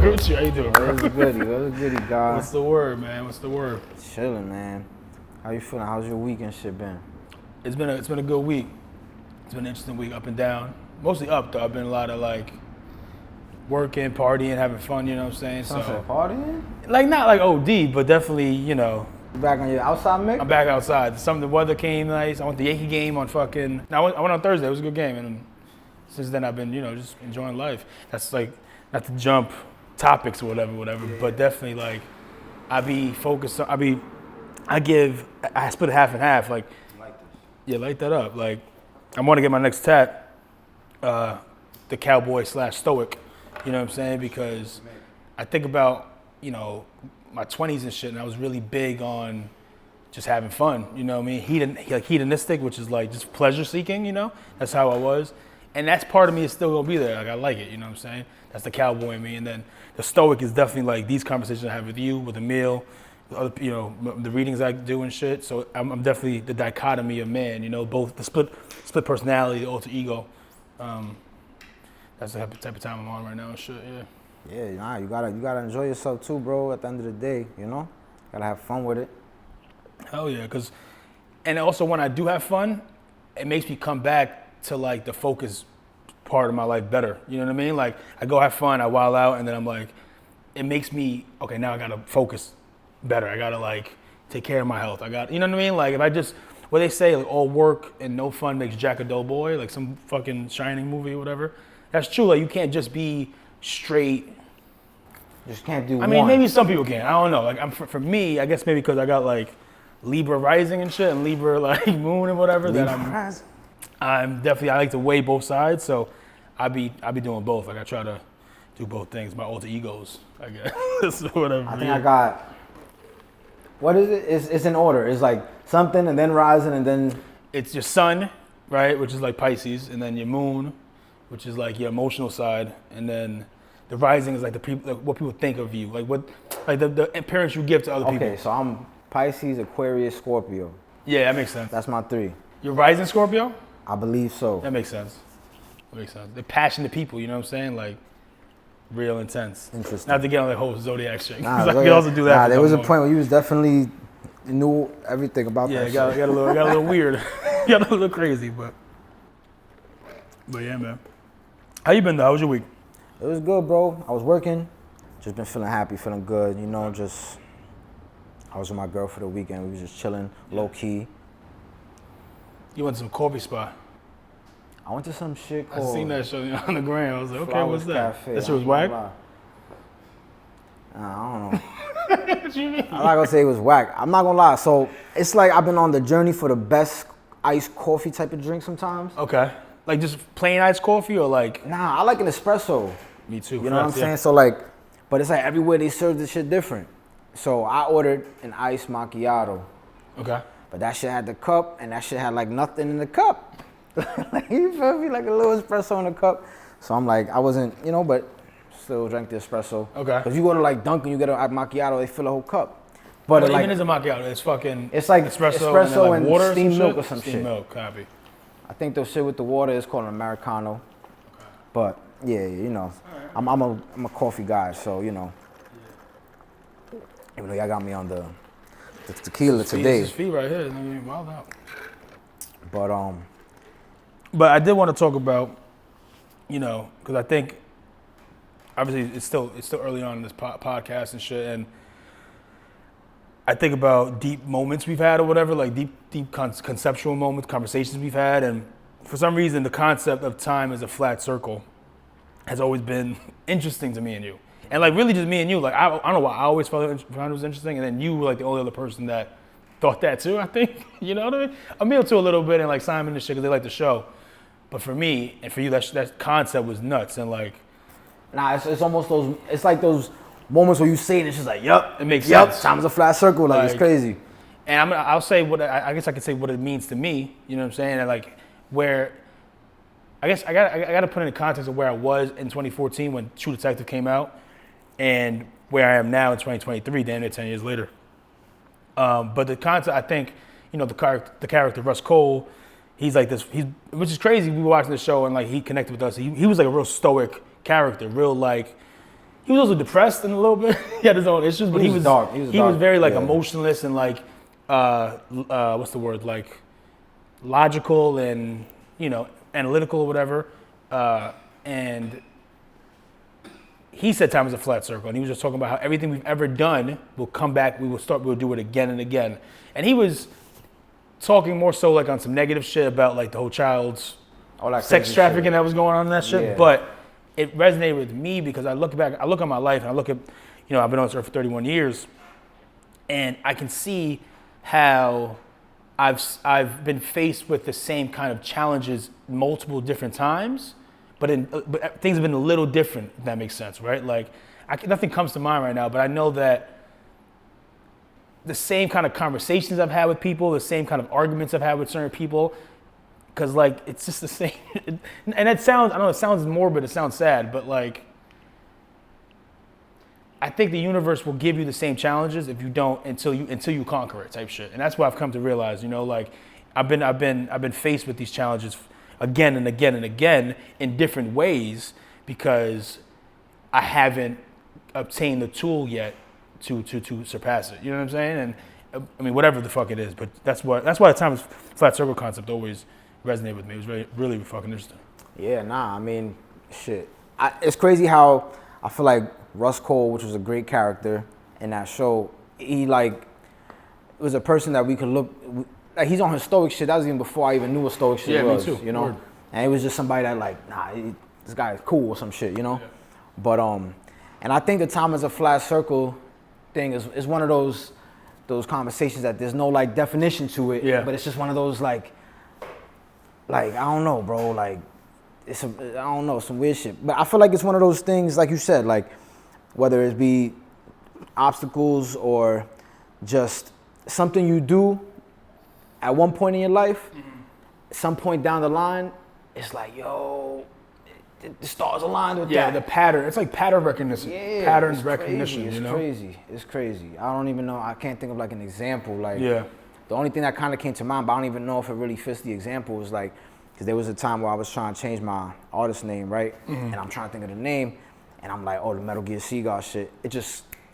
Gucci, how you doing, bro? What's goody, guys? What's the word, man? What's the word? Chilling, man. How you feeling? How's your week and shit been? It's been a good week. It's been an interesting week, up and down. Mostly up though. I've been a lot of like working, partying, having fun. You know what I'm saying? Sunset partying? Like not like OD, but definitely you know. You back on your outside mix? I'm back outside. The weather came nice. I went to the Yankee game on fucking. I went on Thursday. It was a good game, and since then I've been just enjoying life. That's like not to jump topics or whatever. Yeah. But definitely like I be focused. I split it half and half. Like yeah, light that up. Like I want to get my next tat, the cowboy / stoic. You know what I'm saying? Because I think about my 20s and shit, and I was really big on just having fun. You know what I mean? Hedonistic, which is like just pleasure seeking. That's how I was, and that's part of me is still gonna be there. Like I like it. You know what I'm saying? That's the cowboy in me, and then the stoic is definitely like these conversations I have with you, with Emil, other, the readings I do and shit. So I'm definitely the dichotomy of man. Both the split personality, the alter ego. That's the type of time I'm on right now and shit. Yeah. Yeah, nah, you gotta enjoy yourself too, bro. At the end of the day, gotta have fun with it. Hell yeah, and also when I do have fun, it makes me come back to like the focus part of my life better. You know what I mean? Like I go have fun, I wild out, and then I'm like, it makes me okay. Now I gotta focus better. I gotta like take care of my health. You know what I mean? Like if I just what they say, like all work and no fun makes Jack a dull boy, like some fucking Shining movie or whatever. That's true. Like you can't just be straight. Just can't do one. I mean, maybe some people can. I don't know. Like for me, I guess maybe because I got like Libra rising and shit and Libra like moon and whatever. I'm definitely I like to weigh both sides. So I be doing both. Like I try to do both things. My alter egos, I guess. Whatever. I think I got. What is it? It's in order. It's like something and then rising and then. It's your sun, right, which is like Pisces, and then your moon, which is like your emotional side, and then the rising is like the people, like what people think of you, like the appearance you give to other people. Okay, so I'm Pisces, Aquarius, Scorpio. Yeah, that makes sense. That's my 3. You're rising Scorpio? I believe so. That makes sense. They're passionate people, you know what I'm saying? Like real intense. Interesting. Not to get on the whole zodiac shit. Nah, I could also do that. Nah, there was a point where you was definitely knew everything about that. Yeah, got a little weird. Got a little crazy, but yeah, man. How you been though? How was your week? It was good, bro. I was working. Just been feeling happy, feeling good. Just I was with my girl for the weekend. We was just chilling, low key. You went to some coffee spot. I went to some shit called. I seen that show on the gram. I was like, okay, Flowers what's that? Cafe. That shit was whack? I don't know. What you mean? I'm not gonna say it was whack. I'm not gonna lie. So it's like I've been on the journey for the best iced coffee type of drink sometimes. Okay. Like just plain iced coffee or like? Nah, I like an espresso. Me too. You know what I'm saying? So like, but it's like everywhere they serve this shit different. So I ordered an iced macchiato. Okay. But that shit had the cup, and that shit had like nothing in the cup. Like, you feel me? Like a little espresso in the cup. So I'm like, I wasn't, but still drank the espresso. Okay. Because you go to like Dunkin', you get a macchiato, they fill the whole cup. But Well, like, even as a macchiato, it's fucking. it's like espresso and and water steamed milk or some some steamed shit. milk, copy. I think the shit with the water is called an Americano. Okay. But yeah, Right. I'm a coffee guy, so even though y'all got me on the tequila today. This is fee right here. I mean, wild out. But I did want to talk about, because I think obviously it's still early on in this podcast and shit, and I think about deep moments we've had or whatever, like deep conceptual moments, conversations we've had, and for some reason the concept of time as a flat circle has always been interesting to me and you, and like really just me and you. Like I don't know why I always found it was interesting, and then you were like the only other person that thought that too. I think you know what I mean. Emil too a little bit, and like Simon and shit because they like the show, but for me and for you that concept was nuts and like. Nah, it's almost those. It's like those moments where you say it, and it's just like, yup, it makes sense. Time's a flat circle, like it's crazy. And I'll say I guess I could say what it means to me. You know what I'm saying? And like where, I guess I got to put in the context of where I was in 2014 when True Detective came out, and where I am now in 2023, damn near 10 years later. But the concept, I think, the character Russ Cole, he's like this. Which is crazy. We were watching the show and like he connected with us. He was like a real stoic character, real like he was also depressed in a little bit. He had his own issues, but he was dark. He was very like yeah. emotionless and like what's the word, like logical and analytical or whatever. And he said time is a flat circle, and he was just talking about how everything we've ever done will come back. We'll do it again and again. And he was talking more so like on some negative shit about like the whole child's All that sex crazy trafficking shit. that was going on in that shit. Yeah. But it resonated with me because I look at my life and I look at, I've been on this earth for 31 years, and I can see how I've been faced with the same kind of challenges multiple different times, but things have been a little different, if that makes sense, right? Like, nothing comes to mind right now, but I know that the same kind of conversations I've had with people, the same kind of arguments I've had with certain people, because like it's just the same. And it sounds, I know it sounds morbid, it sounds sad, but like I think the universe will give you the same challenges if you don't until you conquer it, type shit. And that's what I've come to realize. Like I've been faced with these challenges again and again and again in different ways because I haven't obtained the tool yet to surpass it. You know what I'm saying? And I mean, whatever the fuck it is, but that's why the times flat circle concept always resonated with me. It was really fucking interesting. Yeah, nah, I mean, shit. It's crazy how I feel like Russ Cole, which was a great character in that show, he like was a person that we could look, like he's on his stoic shit. That was even before I even knew what stoic shit was. Me too. You know? Word. And it was just somebody that like, this guy is cool or some shit, you know? Yeah. But, and I think the time is a flat circle thing is one of those conversations that there's no like definition to it, yeah. But it's just one of those like I don't know, bro, like I don't know, some weird shit. But I feel like it's one of those things, like you said, like whether it be obstacles or just something you do at one point in your life, some point down the line, it's like, yo, the stars aligned with that. Yeah, the pattern. It's like pattern recognition. Yeah, Patterns recognition, It's crazy. It's crazy. I don't even know. I can't think of like an example. Like, yeah. The only thing that kind of came to mind, but I don't even know if it really fits the example, was like, because there was a time where I was trying to change my artist name, right? And I'm trying to think of the name, and I'm like, oh, the Metal Gear Seagull shit. It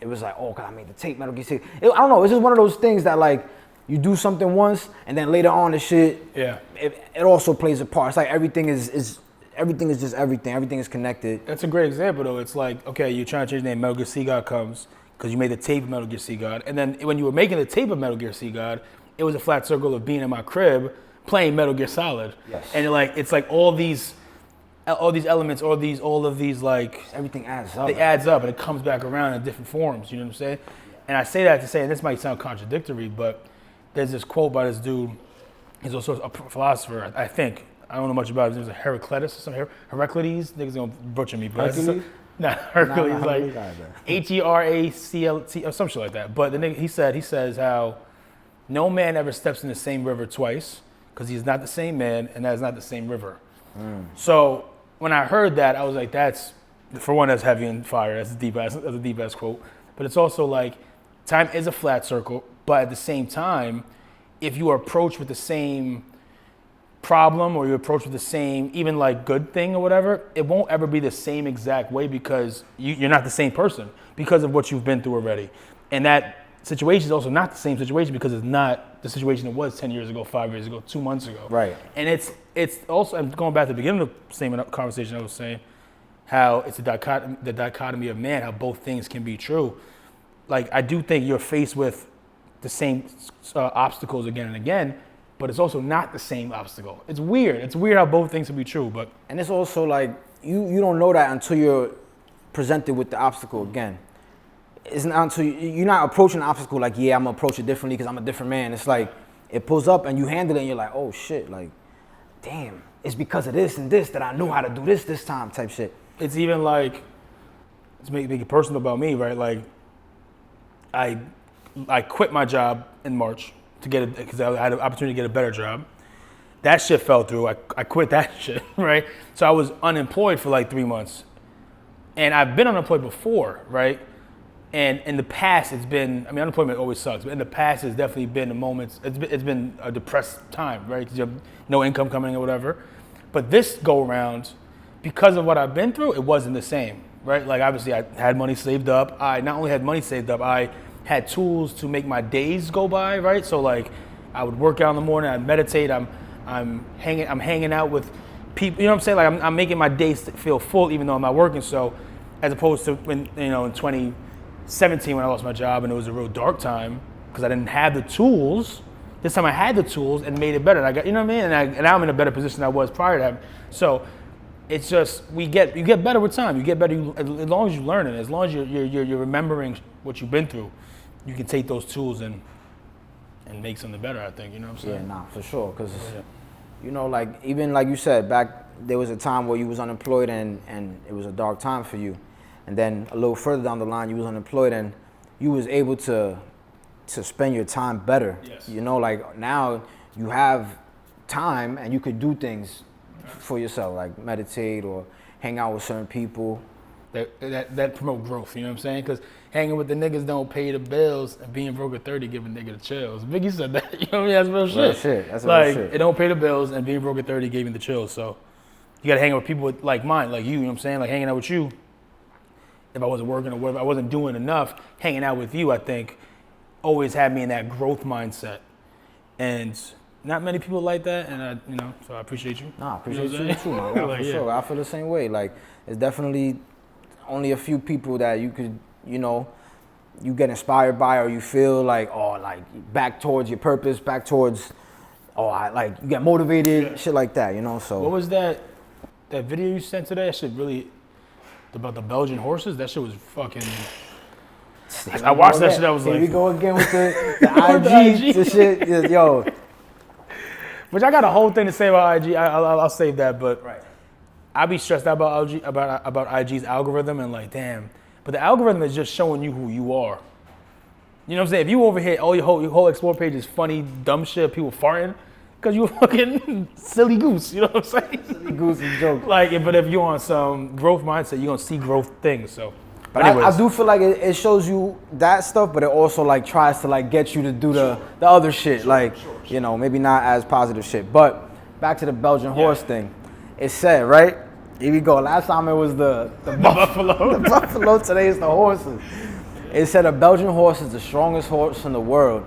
was like, oh, because I made the tape Metal Gear Seagull. I don't know. It's just one of those things that like, you do something once, and then later on the shit, yeah, it also plays a part. It's like everything is just everything. Everything is connected. That's a great example, though. It's like, okay, you're trying to change the name. Metal Gear Seagull comes because you made the tape of Metal Gear Seagull. And then when you were making the tape of Metal Gear Seagull, it was a flat circle of being in my crib playing Metal Gear Solid. Yes. And it's like all these elements, all of these like... Everything adds up. It adds up and it comes back around in different forms, you know what I'm saying? And I say that to say, and this might sound contradictory, but there's this quote by this dude. He's also a philosopher, I think. I don't know much about him. There's a Heraclitus or something. Heraclides? Niggas gonna butcher me. But Hercules? Hercules, like Heract or some shit like that. But the nigga, he says how no man ever steps in the same river twice because he's not the same man and that is not the same river. So when I heard that, I was like, that's, for one, that's heavy and fire. That's a deep ass quote. But it's also like, time is a flat circle, but at the same time, if you are approached with the same problem or you approach with the same even like good thing or whatever, it won't ever be the same exact way because you're not the same person because of what you've been through already. And that situation is also not the same situation because it's not the situation it was 10 years ago, 5 years ago, 2 months ago. Right. And it's also, I'm going back to the beginning of the same conversation I was saying, how it's the dichotomy of man, how both things can be true. Like, I do think you're faced with the same obstacles again and again, but it's also not the same obstacle. It's weird. It's weird how both things can be true, but... And it's also like, you don't know that until you're presented with the obstacle again. It's not until you're not approaching the obstacle like, yeah, I'm gonna approach it differently because I'm a different man. It's like, it pulls up and you handle it and you're like, oh shit, like, damn, it's because of this and this that I know how to do this time type shit. It's even like, to make it personal about me, right? Like, I quit my job in March to get it because I had an opportunity to get a better job. That shit fell through. I quit that shit, right? So I was unemployed for like 3 months. And I've been unemployed before, right? And in the past, it's been, I mean, unemployment always sucks, but in the past, it's definitely been a moment, it's been a depressed time, right? Because you have no income coming in or whatever. But this go around, because of what I've been through, it wasn't the same, right? Like obviously I had money saved up. I not only had money saved up, I had tools to make my days go by, right? So like I would work out in the morning, I'd meditate, I'm hanging out with people, you know what I'm saying? Like I'm making my days feel full even though I'm not working. So as opposed to when, you know, in 2017 when I lost my job and it was a real dark time because I didn't have the tools. This time I had the tools and made it better. And I got, you know what I mean? And I'm in a better position than I was prior to that. So it's just you get better with time. You get better as long as you learn it. As long as you're remembering what you've been through, you can take those tools and make something better. I think, you know what I'm saying? Yeah, nah, for sure. Because you know, like even like you said, back there was a time where you was unemployed and it was a dark time for you, and then a little further down the line you was unemployed and you was able to spend your time better. Yes. You know, like now you have time and you could do things for yourself, like meditate or hang out with certain people. That promote growth, you know what I'm saying? Because hanging with the niggas don't pay the bills and being broke at 30 give a nigga the chills. Biggie said that, you know what I mean? That's real shit. Real shit. That's like, real shit. It don't pay the bills and being broke at 30 gave me the chills. So you gotta hang out with people like mine, like you know what I'm saying? Like hanging out with you, if I wasn't working or whatever, I wasn't doing enough, hanging out with you, I think, always had me in that growth mindset. And not many people like that, and so I appreciate you. Nah, I appreciate you too, man. Like, for sure. I feel the same way. Like, it's definitely only a few people that you could, you know, you get inspired by, or you feel like, oh, like back towards your purpose, back towards, you get motivated, shit like that, you know. So what was that video you sent today? That shit really about the Belgian horses. That shit was fucking. I watched that shit. I was like, here we go again with the IG, the shit, yo. Which I got a whole thing to say about IG. I'll save that, but right. I be stressed out about IG's algorithm and like, damn. But the algorithm is just showing you who you are. You know what I'm saying? If you over here, all your whole explore page is funny, dumb shit, people farting, because you a fucking silly goose. You know what I'm saying? Silly goose and joke. But if you're on some growth mindset, you're gonna see growth things. So. But I do feel like it shows you that stuff, but it also like tries to like get you to do the other shit, you know, maybe not as positive shit. But back to the Belgian horse thing. It said, right? Here we go. Last time it was the buffalo. The buffalo. Today is the horses. It said a Belgian horse is the strongest horse in the world.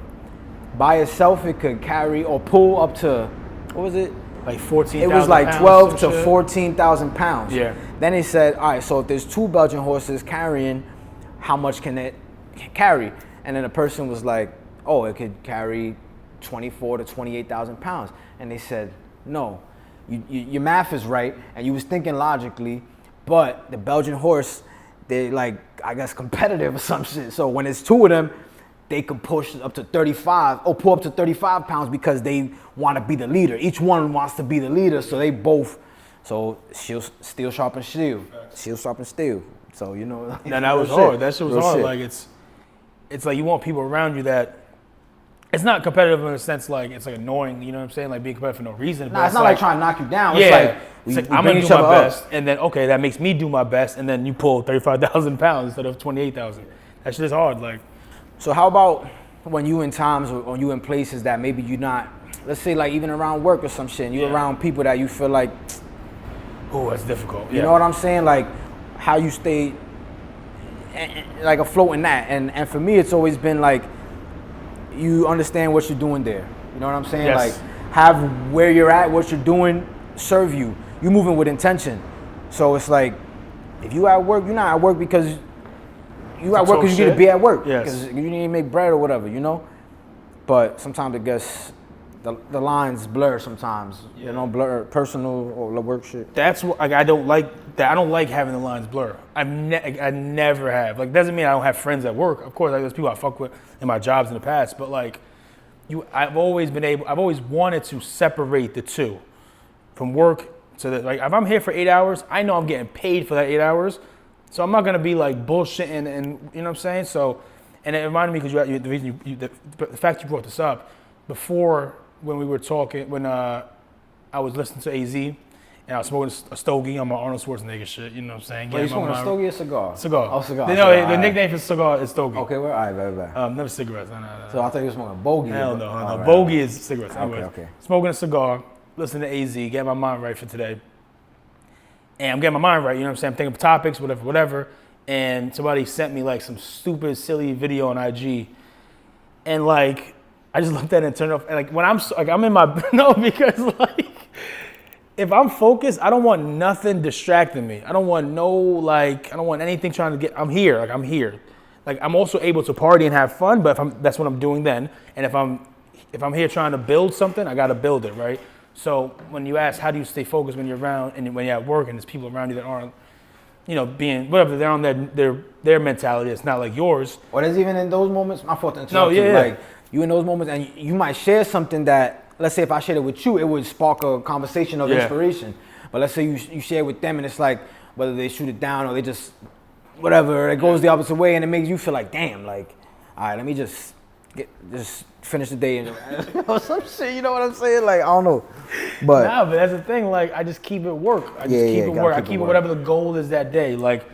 By itself, it could carry or pull up to, what was it? Like 14,000 It was like pounds, 12 to 14,000 pounds. Yeah. Then he said, all right, so if there's two Belgian horses carrying, how much can it carry? And then the person was like, oh, it could carry 24 to 28,000 pounds. And they said, no, your math is right, and you was thinking logically, but the Belgian horse, they like, I guess, competitive or some shit. So when it's two of them, they can push up to 35 or pull up to 35 pounds because they want to be the leader. Each one wants to be the leader, so they both. So steel sharpens steel, steel sharpens steel. So you know. And that was hard. That shit was hard. Shit. Like it's like you want people around you that. It's not competitive in a sense like it's like annoying. You know what I'm saying? Like being competitive for no reason. Nah, it's not like trying to knock you down. Yeah, it's like I'm gonna do my best, and then okay, that makes me do my best, and then you pull 35,000 pounds instead of 28,000. That shit is hard. Like. So how about when you in times or you in places that maybe you're not, let's say like even around work or some shit, and you're around people that you feel like, oh, that's difficult. You know what I'm saying? Like how you stay like afloat in that. And for me, it's always been like you understand what you're doing there. You know what I'm saying? Yes. Like have where you're at, what you're doing, serve you. You moving with intention. So it's like if you at work, you're not at work because you at work because you need to be at work. Because you need to make bread or whatever, you know? But sometimes it gets, the lines blur sometimes. Yeah. You know, blur personal or work shit. That's what, like, I don't like that. I don't like having the lines blur. I never have. Like, doesn't mean I don't have friends at work. Of course, like, there's people I fuck with in my jobs in the past. But, like, I've always wanted to separate the two from work to the, like, if I'm here for 8 hours, I know I'm getting paid for that 8 hours. So I'm not gonna be like bullshitting, and you know what I'm saying. So, and it reminded me because the reason the fact you brought this up before when we were talking when I was listening to AZ and I was smoking a stogie on my Arnold Schwarzenegger shit. You know what I'm saying? Wait, you smoking a stogie or cigar? Cigar. Oh, cigar. No, the nickname for cigar is stogie. Okay, well, all right. Never cigarettes. No. So I thought you were smoking a bogey. Hell no. Bogey is cigarettes. Okay. Smoking a cigar, listening to AZ, get my mind right for today. and I'm getting my mind right, you know what I'm saying? I'm thinking of topics, whatever. And somebody sent me like some stupid, silly video on IG. And like, I just looked at it and turned it off. And like, when I'm in my, no, because like, if I'm focused, I don't want nothing distracting me. I don't want anything trying to get, I'm here. Like, I'm also able to party and have fun, but that's what I'm doing then. And if I'm here trying to build something, I got to build it, right? So when you ask, how do you stay focused when you're around and when you're at work and there's people around you that aren't, you know, being, whatever, they're on their mentality. It's not like yours. Or there's even in those moments, my fault to interrupt No, you, yeah. like, you in those moments and you might share something that, let's say if I shared it with you, it would spark a conversation of inspiration. But let's say you share with them and it's like, whether they shoot it down or they just, whatever, it goes the opposite way and it makes you feel like, damn, like, all right, let me just finish the day and some shit, you know what I'm saying? Like, I don't know. But that's the thing, like, I just keep it work. I keep it whatever the goal is that day. Like,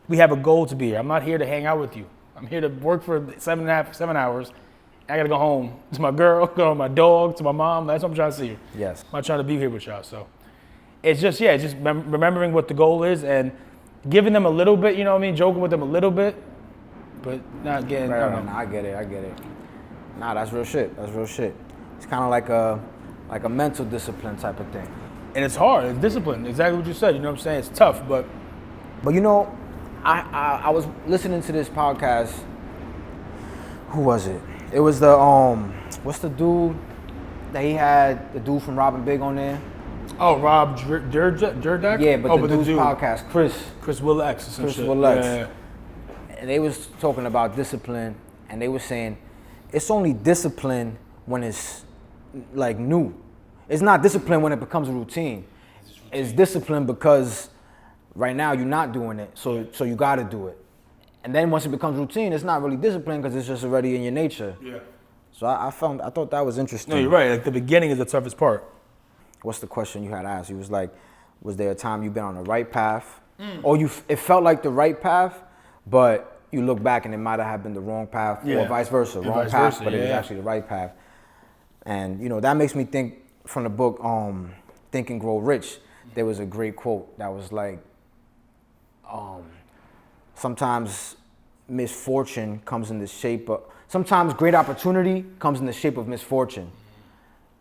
we have a goal to be here. I'm not here to hang out with you. I'm here to work for 7 hours. I gotta go home to my girl, go to my dog, to my mom. That's what I'm trying to see here. Yes. I'm not trying to be here with y'all. So it's just remembering what the goal is and giving them a little bit, you know what I mean? Joking with them a little bit, but not getting. Right, I get it. Nah, that's real shit. It's kind of like a mental discipline type of thing. And it's hard. It's discipline. Exactly what you said. You know what I'm saying? It's tough, but you know, I was listening to this podcast. Who was it? It was the what's the dude that he had? The dude from Robbing Big on there. Oh, Rob Dyrdek? Yeah, but the dude's podcast, Chris Will X. Chris Will X. Yeah. And they was talking about discipline, and they were saying it's only discipline when it's like new. It's not discipline when it becomes a routine. It's discipline because right now you're not doing it, so you got to do it. And then once it becomes routine, it's not really discipline because it's just already in your nature. Yeah. So I thought that was interesting. No, you're right. Like the beginning is the toughest part. What's the question you had asked? He was like, was there a time you've been on the right path? Or it felt like the right path, but you look back and it might have been the wrong path, or vice versa. Wrong path, but it was actually the right path. And you know, that makes me think from the book Think and Grow Rich, there was a great quote that was like, sometimes misfortune comes in the shape of, sometimes great opportunity comes in the shape of misfortune.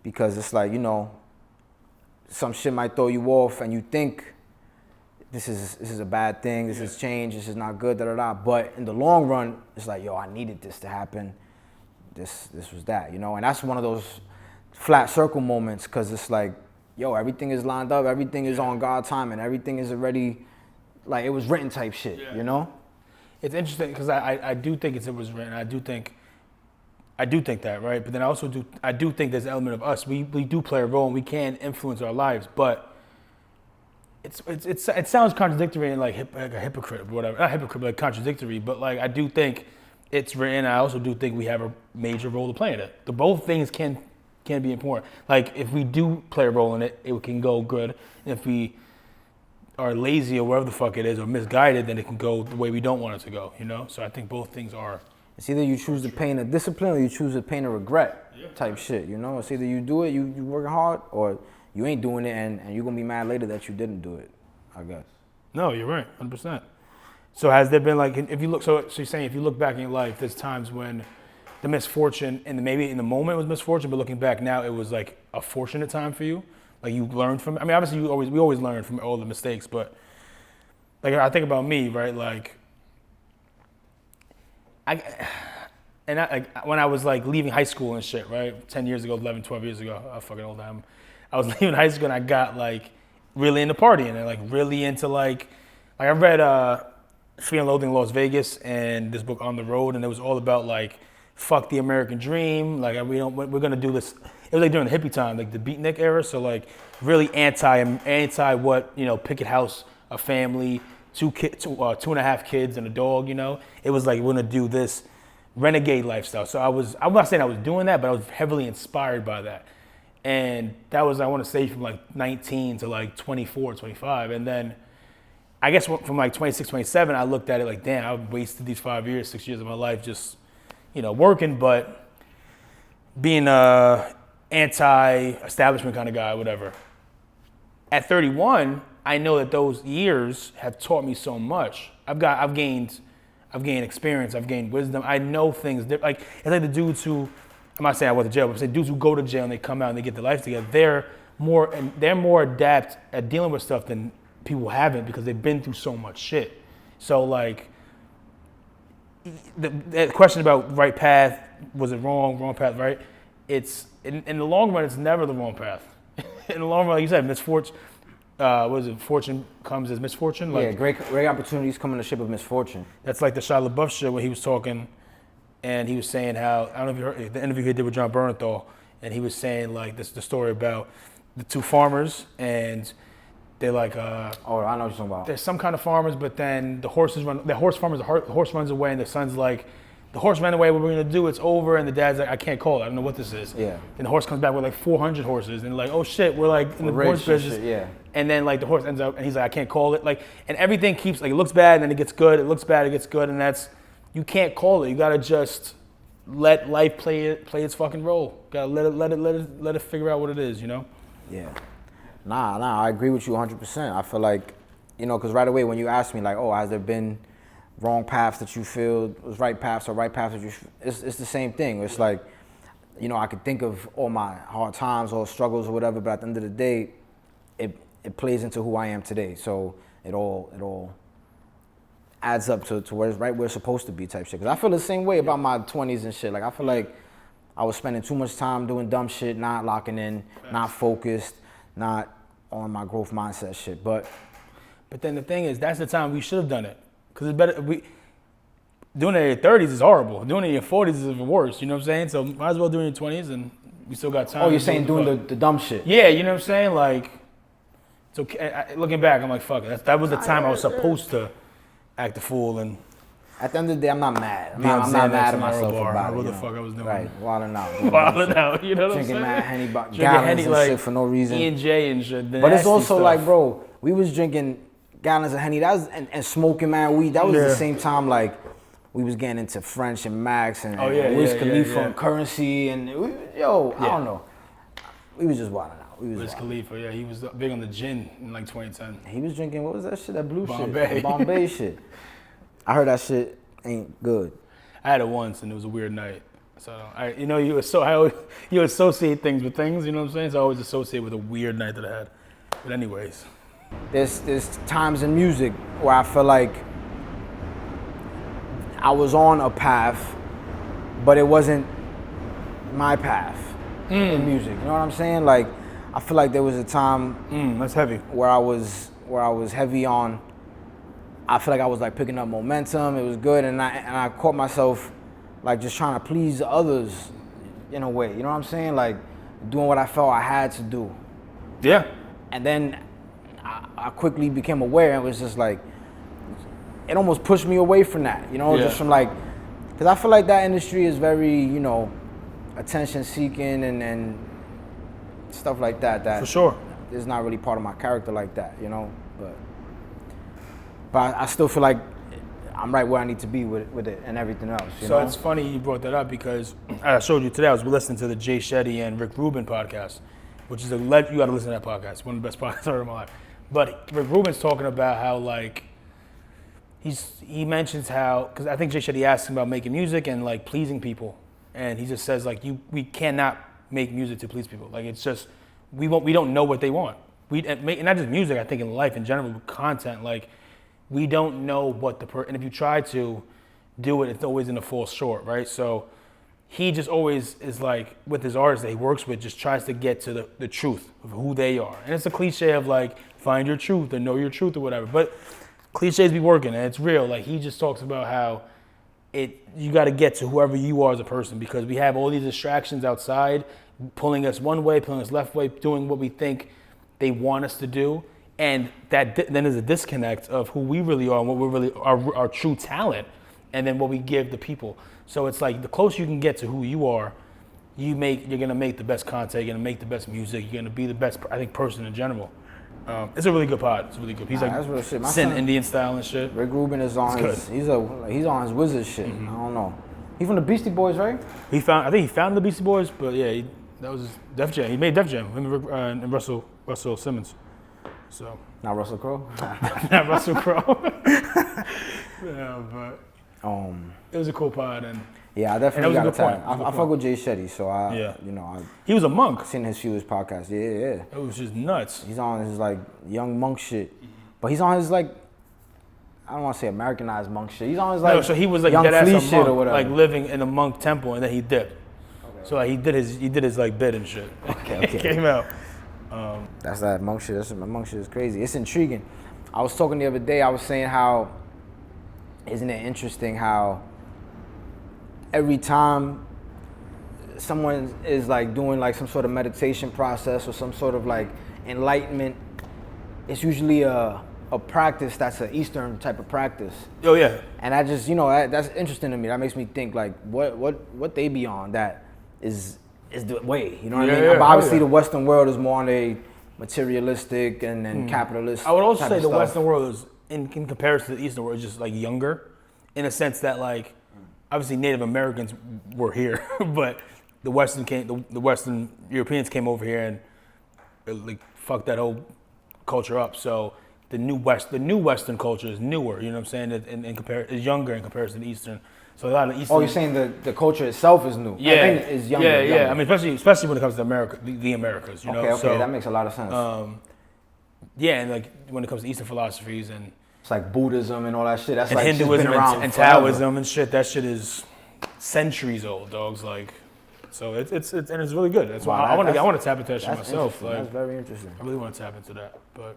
Because it's like, you know, some shit might throw you off and you think this is a bad thing, this is change, this is not good, But in the long run, it's like, yo, I needed this to happen. This was that, you know? And that's one of those flat circle moments because it's like, yo, everything is lined up, everything is on God's time, and everything is already, like, it was written type shit, you know? It's interesting because I do think it was written. I do think that, right? But then I do think there's an element of us. We do play a role and we can influence our lives, but it sounds contradictory and like a hypocrite or whatever. Not hypocrite, but like contradictory. But like I do think it's written. I also do think we have a major role to play in it. The both things can be important. Like if we do play a role in it, it can go good. And if we are lazy or whatever the fuck it is or misguided, then it can go the way we don't want it to go, you know? So I think both things are. It's either you choose the pain of discipline or you choose the pain of regret type shit, you know? It's either you do it, you working hard, or you ain't doing it and you're going to be mad later that you didn't do it, I guess. No, you're right, 100%. So has there been like, if you look, so you're saying if you look back in your life, there's times when the misfortune, and maybe in the moment it was misfortune, but looking back now, it was like a fortunate time for you? Like you learned from, I mean, obviously we always learn from all the mistakes, but like I think about me, right? Like, when I was like leaving high school and shit, right? 10 years ago, 11, 12 years ago, I fucking old time. I was leaving high school and I got like really into partying and like really into like I read Fear and Loathing in Las Vegas and this book On the Road, and it was all about like fuck the American dream. Like we're gonna do this. It was like during the hippie time, like the beatnik era. So like really anti what, you know, picket house, a family, 2.5 kids and a dog, you know. It was like we're gonna do this renegade lifestyle. So I'm not saying I was doing that, but I was heavily inspired by that. And that was, I want to say, from like 19 to like 24, 25. And then I guess from like 26, 27, I looked at it like, damn, I wasted these 5 years, 6 years of my life just, you know, working, but being a anti-establishment kind of guy, whatever. At 31, I know that those years have taught me so much. I've gained experience. I've gained wisdom. I know things. Like it's like the dudes who, I'm not saying I went to jail, but I'm saying dudes who go to jail and they come out and they get their life together. They're more adept at dealing with stuff than people haven't because they've been through so much shit. So like, the question about right path, was it wrong path, right? It's in the long run, it's never the wrong path. In the long run, like you said, misfortune. Fortune comes as misfortune. Like, yeah, great opportunities come in the shape of misfortune. That's like the Shia LaBeouf shit where he was talking, and he was saying how, I don't know if you heard the interview he did with John Bernthal, and he was saying like the story about the two farmers, and they're like, oh, I know what you're talking about. There's some kind of farmers, but then the horse runs away, and the son's like, the horse ran away, what we're gonna do, it's over, and the dad's like, I can't call it, I don't know what this is. Yeah. And the horse comes back with like 400 horses, and like, oh shit, we're like in the horse business. Shit, yeah. And then like the horse ends up, and he's like, I can't call it. Like, and everything keeps, like it looks bad, and then it gets good, it looks bad, it gets good, and that's, you can't call it. You gotta just let life play its fucking role. Gotta let it figure out what it is, you know? Yeah. Nah, I agree with you 100%. I feel like, you know, because right away when you ask me like, oh, has there been wrong paths that you feel was right paths or right paths that you it's the same thing. It's like, you know, I could think of all my hard times or struggles or whatever, but at the end of the day, it plays into who I am today. So it all adds up to where it's right where it's supposed to be type shit. Because I feel the same way about my 20s and shit. Like I feel like I was spending too much time doing dumb shit, not locking in, not focused, not on my growth mindset shit. But then the thing is, that's the time we should have done it. Because it's better, doing it in your 30s is horrible. Doing it in your 40s is even worse, you know what I'm saying? So might as well do it in your 20s and we still got time. Oh, you're saying doing the dumb shit? Yeah, you know what I'm saying? Like, it's okay. Looking back, I'm like, fuck it. That was the time I was supposed to act a fool and... At the end of the day, I'm not mad. I'm not mad at myself about it. What the fuck I was doing. Right, wilding out. Wilding out, you know what I'm saying? Drinking mad Henny, gallons and shit for no reason. E&J and shit. But it's also stuff. Like, bro, we was drinking gallons of Henny, and smoking mad weed. That was the same time, like, we was getting into French and Max and Wiz Khalifa and Currency and, I don't know. We was just wilding out. Wiz Khalifa, he was big on the gin in like 2010. He was drinking, what was that shit, that blue Bombay. Shit? Bombay shit. I heard that shit ain't good. I had it once and it was a weird night. So you associate things with things, you know what I'm saying? So I always associate with a weird night that I had. But anyways. There's times in music where I feel like I was on a path, but it wasn't my path in music. You know what I'm saying? Like, I feel like there was a time that's heavy. where I was heavy on. I feel like I was like picking up momentum. It was good, and I caught myself like just trying to please others in a way. You know what I'm saying? Like doing what I felt I had to do. Yeah. And then I quickly became aware, and it was just like it almost pushed me away from that. You know, just from like, because I feel like that industry is very, you know, attention seeking and stuff like that. That for sure is not really part of my character like that. You know, but I still feel like I'm right where I need to be with it and everything else. You know? It's funny you brought that up because I showed you today, I was listening to the Jay Shetty and Rick Rubin podcast, which is you got to listen to that podcast. One of the best podcasts I've heard in my life. But Rick Rubin's talking about how like, he mentions how, because I think Jay Shetty asked him about making music and like pleasing people. And he just says like, we cannot make music to please people. Like it's just, we don't know what they want. And not just music, I think in life in general, content, like, we don't know what and if you try to do it, it's always in a false short, right? So he just always is like, with his artists that he works with, just tries to get to the truth of who they are. And it's a cliche of like, find your truth and know your truth or whatever. But cliches be working and it's real. Like he just talks about how you got to get to whoever you are as a person because we have all these distractions outside pulling us one way, pulling us left way, doing what we think they want us to do. And that then is a disconnect of who we really are and what we're really our true talent, and then what we give the people. So it's like the closer you can get to who you are, you're gonna make the best content, you're gonna make the best music, you're gonna be the best, I think, person in general. It's a really good pod. It's really good. He's like that's real shit. Sin Indian style and shit. Rick Rubin is on he's on his wizard shit. I don't know. He from the Beastie Boys, right? I think he founded the Beastie Boys, but that was Def Jam. He made Def Jam, him and Russell Simmons. So Not Russell Crowe. Not Russell Crowe. Yeah, but it was a cool pod, and Yeah, I definitely got And to that was a good tag. point. I fuck with Jay Shetty, so I he was a monk. seen his few podcasts. Yeah. It was just nuts. He's on his like young monk shit, but he's on his like I don't want to say Americanized monk shit. He's on his like So he was like young dead ass flea a shit monk, or whatever. like living in a monk temple, and then he dipped. Okay. So like, he did his like bit and shit. Okay. It came out. That's that monk shit. Monk shit is crazy. It's intriguing. I was talking the other day. I was saying how isn't it interesting how every time someone is like doing like some sort of meditation process or some sort of like enlightenment, it's usually a practice that's an Eastern type of practice. Oh yeah. And I just, that's interesting to me. That makes me think like what they be on that is the way. You know what I mean? Yeah, But obviously yeah. the Western world is more on a materialistic and capitalist. I would also type say of the stuff. Western world is, in comparison to the Eastern world, is just like younger, in a sense that like, obviously Native Americans were here, but the Western Europeans came over here and like fucked that whole culture up. So the new Western culture is newer. You know what I'm saying? Is younger in comparison to the Eastern. So a lot of Eastern. Oh, you're saying the culture itself is new? Yeah, I think it's younger. Yeah. I mean, especially when it comes to America, the Americas. You know. Okay, So, that makes a lot of sense. yeah, and like when it comes to Eastern philosophies and It's like Buddhism and all that shit. That's and like just Hinduism been around and forever. Taoism and shit. That shit is centuries old, dogs. Like, so it's and it's really good. That's why Wow, I want that's- to tap into that shit That's myself. interesting. Like, That's very interesting. I really want to tap into that. But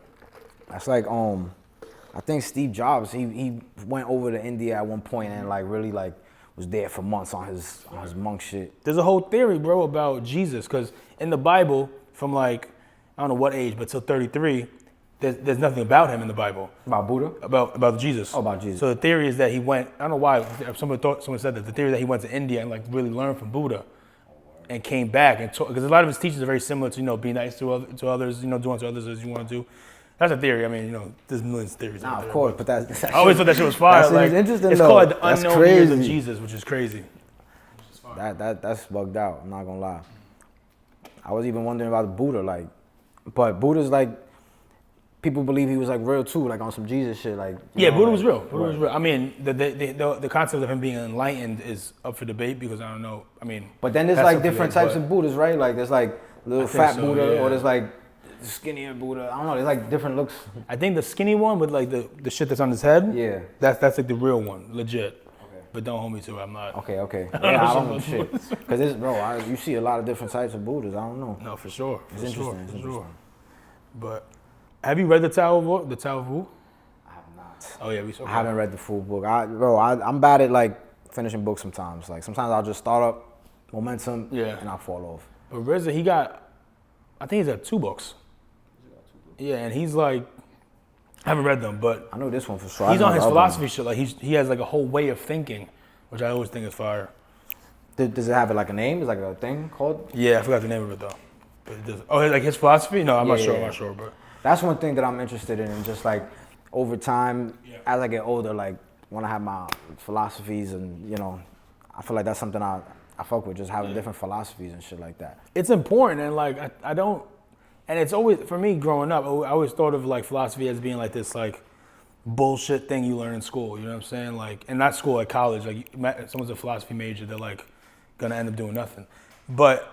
That's like I think Steve Jobs he went over to India at one point and like really like was there for months on his monk shit. there's a whole theory, bro, about Jesus, because in the Bible, from like I don't know what age, but till 33, there's nothing about him in the Bible. About Buddha? About Jesus. Oh, about Jesus. So the theory is that he went. I don't know why. Someone said that the theory that he went to India and like really learned from Buddha, and came back and because a lot of his teachings are very similar to be nice to others, do unto others as you want to do. That's a theory. I mean, there's millions of theories. Nah, out of there, course, but that's I always thought that shit was fire. That's Like, interesting it's though. called the That's unknown years of crazy. Jesus, which is crazy. That's bugged out. I'm not gonna lie. I was even wondering about Buddha, like, but Buddha's like, people believe he was like real too, like on some Jesus shit, like. Yeah, Buddha like, was real. Buddha was real. I mean, the concept of him being enlightened is up for debate because I don't know. I mean, But then there's that's like up for different debate, types but- of Buddhas, right? Like there's like little I think fat so, Buddha, yeah. or there's like skinnier Buddha. I don't know. There's like different looks. I think the skinny one with like the shit that's on his head. Yeah. That's like the real one, legit. Okay. But don't hold me to it. I'm not. Okay. don't Yeah, know I don't some know of shit. Cause it's you see a lot of different types of Buddhas. I don't know. No, for sure. It's For interesting. sure. It's For interesting. sure. But have you read the Tao of Wu? I have not. Oh yeah, we saw. I haven't read the full book. I'm bad at like finishing books sometimes. Like sometimes I'll just start up momentum Yeah. and I'll fall off. But RZA, I think he's got 2 books. Yeah, and he's like, I haven't read them, but I know this one for sure. he's I know on his the other philosophy shit. Like he has like a whole way of thinking, which I always think is fire. one. Does it have like a name? Is like a thing called? Yeah, I forgot the name of it though. But it does. Oh, like his philosophy? No, I'm not Yeah, sure. yeah. I'm not sure, but That's one thing that I'm interested in, and just like over time, Yeah. as I get older, like when I have my philosophies, and I feel like that's something I fuck with, just having different philosophies and shit like that. it's important, and like I don't, and it's always for me growing up. I always thought of like philosophy as being like this like bullshit thing you learn in school. You know what I'm saying? Like, and not school, like college. Like, someone's a philosophy major, they're like gonna end up doing nothing. But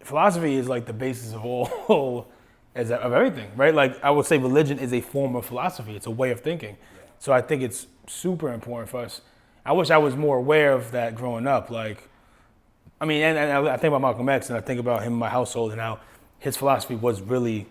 philosophy is like the basis of all of everything, right? Like I would say religion is a form of philosophy. It's a way of thinking. So I think it's super important for us. I wish I was more aware of that growing up. Like, I mean, and I think about Malcolm X, and I think about him in my household and how his philosophy was really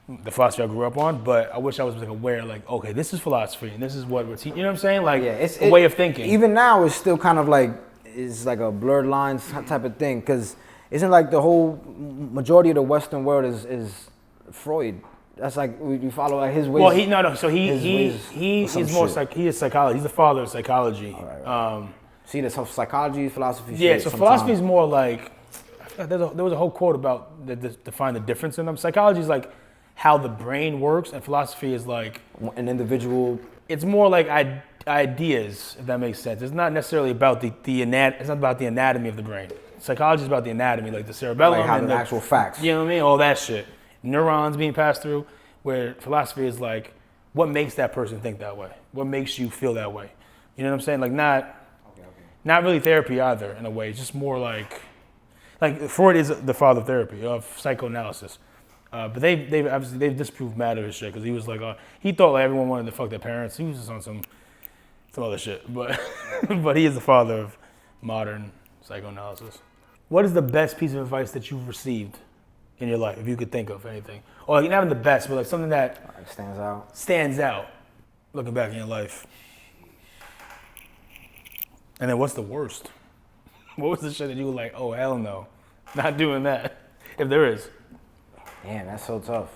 the philosophy I grew up on. But I wish I was like aware, like, okay, this is philosophy, and this is what we're teaching. You know what I'm saying? Like, It's a way of thinking. Even now, it's still kind of like it's like a blurred lines type of thing, because isn't like the whole majority of the Western world is Freud. That's like we follow like his ways. Well, So his he ways or is some more shit. he is psychology. He's the father of psychology. Right. See, there's some psychology, philosophy. Yeah, shit so sometimes. philosophy is more like, I forgot, there was a whole quote about define the difference in them. Psychology is like how the brain works, and philosophy is like, an individual. it's more like ideas, if that makes sense. It's not necessarily about it's not about the anatomy of the brain. Psychology is about the anatomy, like the cerebellum. Like having and the actual facts. You know what I mean? All that shit. Neurons being passed through. where philosophy is like, what makes that person think that way? What makes you feel that way? You know what I'm saying? Like not really therapy either in a way. It's just more like Freud is the father of therapy, of psychoanalysis. But they've obviously disproved mad of his shit because he was like, he thought like everyone wanted to fuck their parents. He was just on some other shit. But but he is the father of modern psychoanalysis. What is the best piece of advice that you've received in your life, if you could think of anything? Or like, not even the best, but like something that stands out looking back in your life. And then what's the worst? What was the shit that you were like, oh, hell no, not doing that, if there is? Man, that's so tough.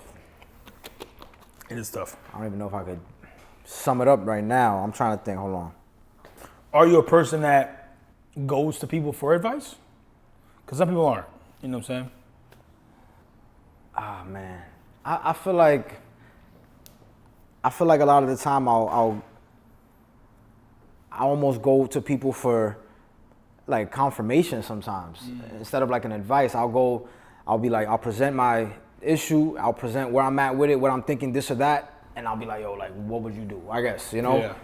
It is tough. I don't even know if I could sum it up right now. I'm trying to think. Hold on. Are you a person that goes to people for advice? Because some people aren't. You know what I'm saying? Ah, man. I feel like a lot of the time I almost go to people for like confirmation sometimes. Instead of like an advice, I'll be like, I'll present my issue, I'll present where I'm at with it, what I'm thinking, this or that, and I'll be like, yo, like, what would you do? I guess, you know? Yeah.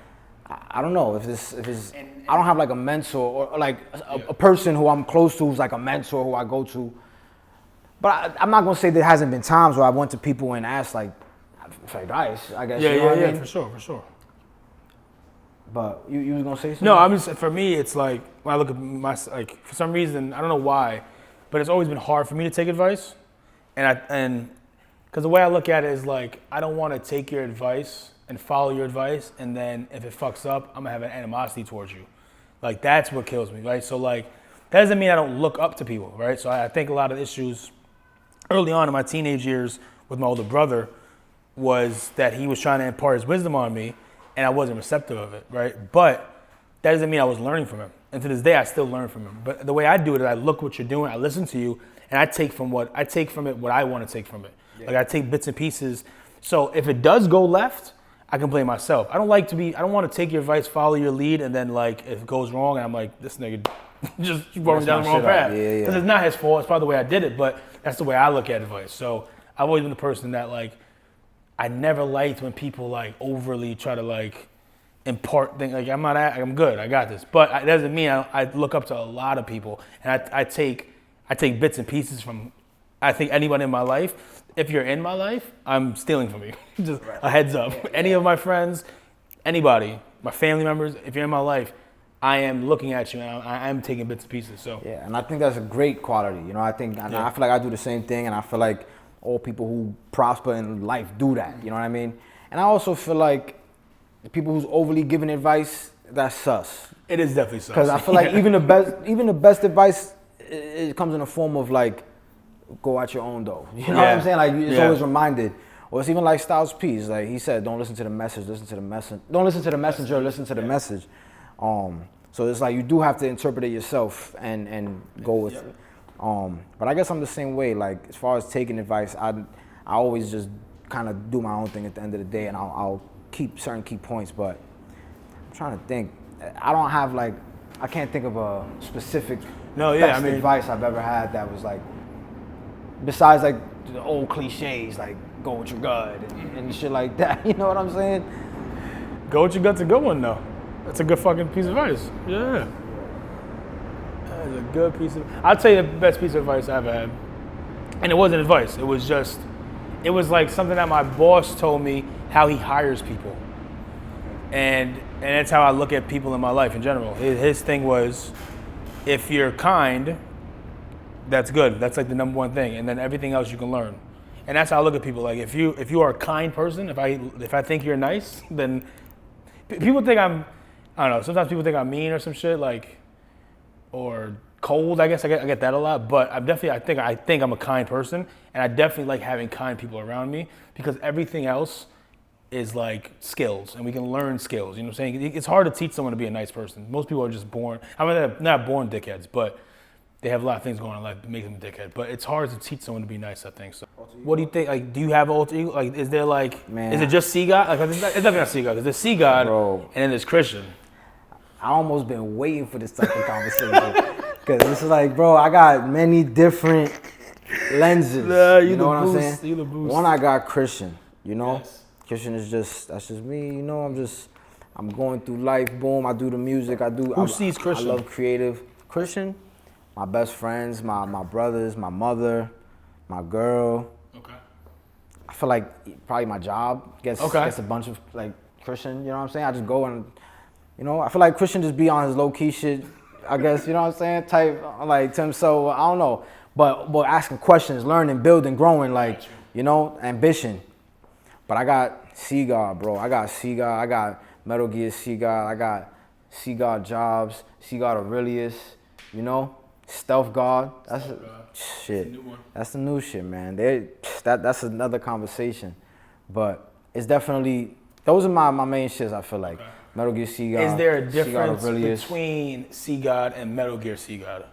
I don't know if it's I don't have like a mentor or like a person who I'm close to who's like a mentor who I go to. But I'm not gonna say there hasn't been times where I went to people and asked like for advice, I guess. Yeah, you know what I mean? For sure. But you was gonna say something? No, I'm just, for me, it's like, when I look at my, like, for some reason, I don't know why, but it's always been hard for me to take advice. And because the way I look at it is like, I don't want to take your advice and follow your advice, and then if it fucks up, I'm gonna have an animosity towards you. Like, that's what kills me, right? So like, that doesn't mean I don't look up to people, right? So I think a lot of issues early on in my teenage years with my older brother was that he was trying to impart his wisdom on me, and I wasn't receptive of it, right? But that doesn't mean I was learning from him. And to this day, I still learn from him. But the way I do it is I look what you're doing, I listen to you, and I take from it what I want to take from it. Yeah. Like, I take bits and pieces. So if it does go left, I can blame myself. I don't want to take your advice, follow your lead, and then like, if it goes wrong, and I'm like, this nigga just going down the wrong path. Because it's not his fault, it's probably the way I did it, but that's the way I look at advice. So I've always been the person that like, I never liked when people like overly try to like impart things. Like, I'm good, I got this. But it doesn't mean I look up to a lot of people, and I take bits and pieces from, I think, anybody in my life. If you're in my life, I'm stealing from you. Just a heads up. Any of my friends, anybody, my family members, if you're in my life, I am looking at you and I'm taking bits and pieces. So yeah, and I think that's a great quality. You know, I feel like I do the same thing, and I feel like all people who prosper in life do that. You know what I mean? And I also feel like the people who's overly giving advice, that's sus. It is definitely sus. Because I feel like even the best advice, it comes in the form of like, go out your own though. You know what I'm saying? Like, it's always reminded. Or it's even like Styles P. Like he said, don't listen to the message, listen to the message. Don't listen to the messenger, listen to the message. So it's like you do have to interpret it yourself and go with it. But I guess I'm the same way. Like, as far as taking advice, I always just kind of do my own thing at the end of the day, and I'll keep certain key points. But I'm trying to think. I don't have like, I can't think of a specific advice I've ever had that was like, besides like the old cliches like go with your gut and shit like that. You know what I'm saying? Go with your gut's a good one though. That's a good fucking piece of advice. Yeah. That is a good piece of, I'll tell you the best piece of advice I ever had. And it wasn't advice. It was like something that my boss told me, how he hires people. And that's how I look at people in my life in general. His thing was, if you're kind, that's good. That's like the number one thing. And then everything else you can learn. And that's how I look at people. Like, if you are a kind person, if I think you're nice, then people think I don't know, sometimes people think I'm mean or some shit, like, or cold, I guess. I get that a lot. But I think I'm a kind person, and I definitely like having kind people around me, because everything else is like skills, and we can learn skills. You know what I'm saying? It's hard to teach someone to be a nice person. Most people are just born, I mean, they're not born dickheads, but they have a lot of things going on in life that make them a dickhead. But it's hard to teach someone to be nice, I think. So what do you think? Like, do you have alter ego? Like, is there like, is it just See God? Like, it's definitely not See God, because there's See God, and then there's Christian. I almost been waiting for this type of conversation. Because it's like, bro, I got many different lenses. You know what I'm saying? One, I got Christian. You know, Yes. Christian is that's just me. You know, I'm going through life. Boom, I do the music. Who sees Christian? I love creative. Christian, my best friends, my brothers, my mother, my girl. Okay. I feel like probably my job gets a bunch of like Christian. You know what I'm saying? I just go and, you know, I feel like Christian just be on his low key shit. I guess, you know what I'm saying? Type like to him. So I don't know, but asking questions, learning, building, growing, like, you know, ambition. But I got Seagull, bro. I got Seagull. I got Metal Gear Seagull. I got Seagull Jobs. Seagull Aurelius. You know, Stealth God. That's shit. New one. That's the new shit, man. That's another conversation. But it's definitely those are my main shits. I feel like Metal Gear Seagull. Is there a difference between Seagull and Metal Gear Seagull?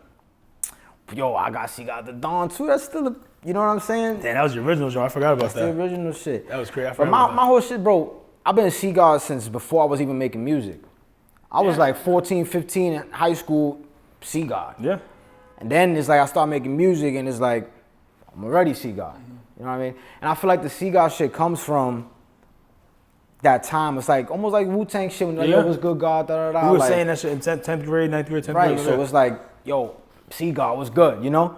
Yo, I got Seagull the Dawn too. That's still you know what I'm saying? Damn, that was your original joint. I forgot about That's that. the original shit. That was crazy. I But forgot about my whole shit, bro, I've been Seagull since before I was even making music. I was like 14, 15 in high school, Seagull. Yeah. And then it's like I started making music and it's like, I'm already Seagull. You know what I mean? And I feel like the Seagull shit comes from that time. It's like almost like Wu-Tang shit when like, yo, what's good, God, da da da. We were like, saying that shit in 10th grade, 9th grade, 10th grade. right, so it's like, yo, Seagull was good, you know?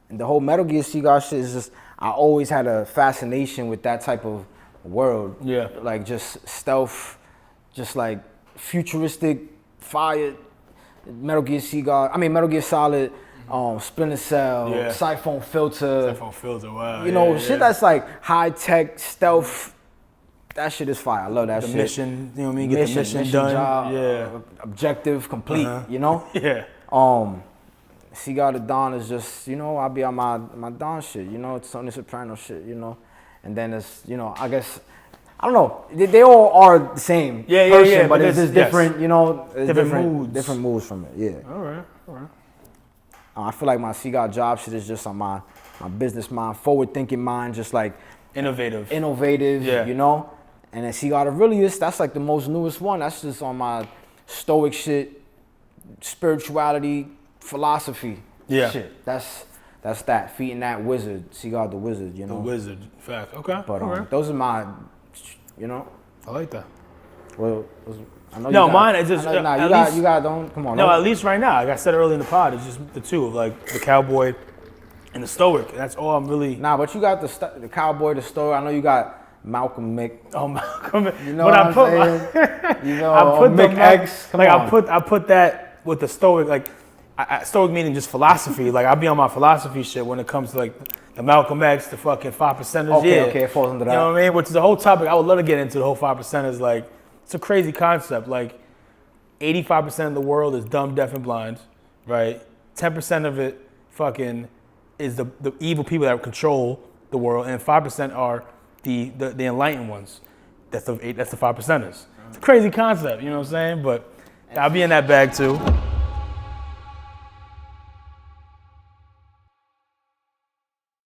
And the whole Metal Gear Seagull shit is just, I always had a fascination with that type of world. Yeah. Like just stealth, just like futuristic, fire, Metal Gear Solid, Splinter Cell, Siphon Filter. Siphon Filter, wow. You know, shit that's like high tech, stealth. That shit is fire. I love that the shit. Mission, you know what I mean? Get the mission done. Job, yeah. Objective complete, you know? Yeah. Seagull the Dawn is just, you know, I'll be on my Dawn shit, you know, it's Tony Soprano shit, you know? And then it's, you know, I guess, I don't know, they all are the same person, but it's just different, you know, different moves from it, yeah. All right. I feel like my Seagull job shit is just on my business mind, forward-thinking mind, just like Innovative, you know? And then Seagull Aurelius, that's like the most newest one. That's just on my stoic shit, spirituality, philosophy shit. That's that, feeding that wizard, Seagull the Wizard, you know? The Wizard, fact. Okay. But those are my, you know? I like that. Well, I know No, you got, mine is just, you got, don't, come on. No, at least right now, like I said earlier in the pod, it's just the two of like the cowboy and the stoic. That's all I'm really. Nah, but you got the cowboy, the stoic. I know you got Malcolm Mick. Oh, Malcolm. You know what I'm saying? You know, I put Mick X. Come on. I put that with the stoic, like stoic meaning just philosophy. Like I be on my philosophy shit when it comes to like the Malcolm X, the fucking 5%ers. Okay, it falls into that. You know what I mean? Which is the whole topic. I would love to get into the whole 5%ers. Like it's a crazy concept. Like 85% of the world is dumb, deaf, and blind, right? 10% of it fucking is the evil people that control the world, and 5% are the enlightened ones. That's the 5%ers. It's a crazy concept, you know what I'm saying? But I'll be in that bag too.